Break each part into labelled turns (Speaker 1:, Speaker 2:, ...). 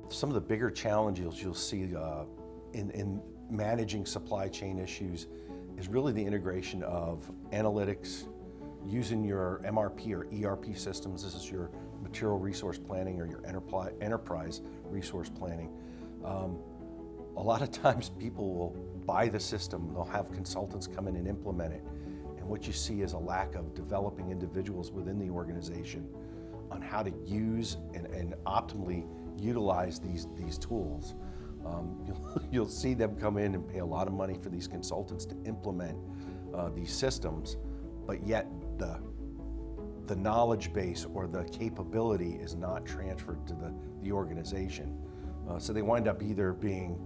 Speaker 1: Some of the bigger challenges you'll see in managing supply chain issues is really the integration of analytics, using your MRP or ERP systems. This is your material resource planning or your enterprise resource planning. A lot of times people will buy the system, they'll have consultants come in and implement it, and what you see is a lack of developing individuals within the organization on how to use and optimally utilize these tools. You'll see them come in and pay a lot of money for these consultants to implement these systems, but yet the knowledge base or the capability is not transferred to the organization. So they wind up either being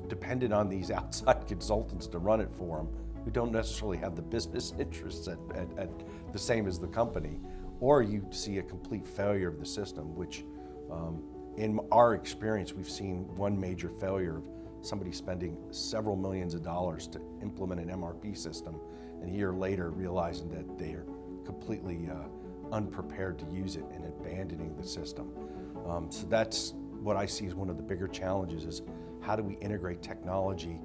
Speaker 1: dependent on these outside consultants to run it for them, who don't necessarily have the business interests at the same as the company, or you see a complete failure of the system, which in our experience, we've seen one major failure of somebody spending several millions of dollars to implement an MRP system, and a year later realizing that they are completely unprepared to use it and abandoning the system. So that's what I see as one of the bigger challenges, is how do we integrate technology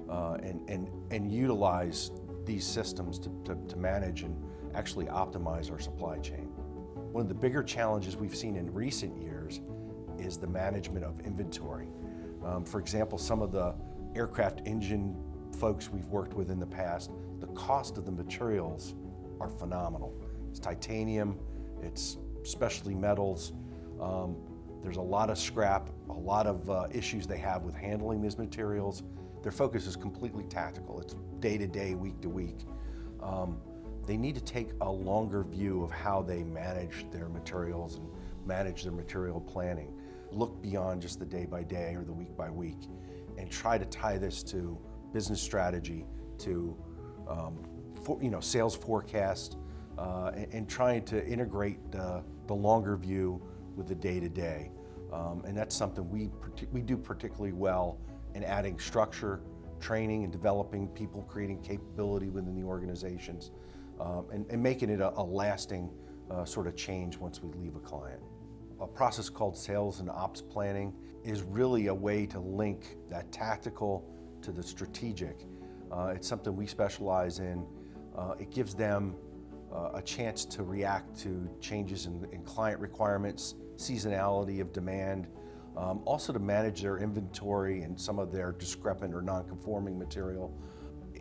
Speaker 1: and utilize these systems to manage and actually optimize our supply chain. One of the bigger challenges we've seen in recent years is the management of inventory. For example, some of the aircraft engine folks we've worked with in the past, the cost of the materials are phenomenal. It's titanium, it's specialty metals, there's a lot of scrap, a lot of issues they have with handling these materials. Their focus is completely tactical. It's day to day, week to week. They need to take a longer view of how they manage their materials and manage their material planning. Look beyond just the day by day or the week by week, and try to tie this to business strategy, to sales forecast, and trying to integrate the longer view with the day to day. And that's something we do particularly well in adding structure, training, and developing people, creating capability within the organizations, and making it a lasting sort of change once we leave a client. A process called sales and ops planning is really a way to link that tactical to the strategic. It's something we specialize in. It gives them a chance to react to changes in client requirements, seasonality of demand, also to manage their inventory and some of their discrepant or non-conforming material.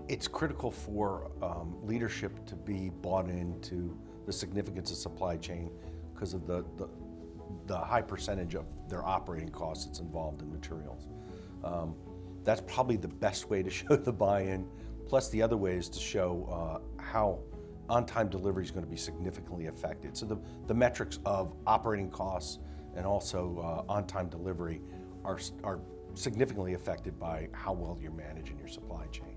Speaker 1: It's critical for leadership to be bought into the significance of supply chain because of the high percentage of their operating costs that's involved in materials. That's probably the best way to show the buy-in. Plus the other way is to show how on-time delivery is going to be significantly affected. So the metrics of operating costs and also on-time delivery are significantly affected by how well you're managing your supply chain.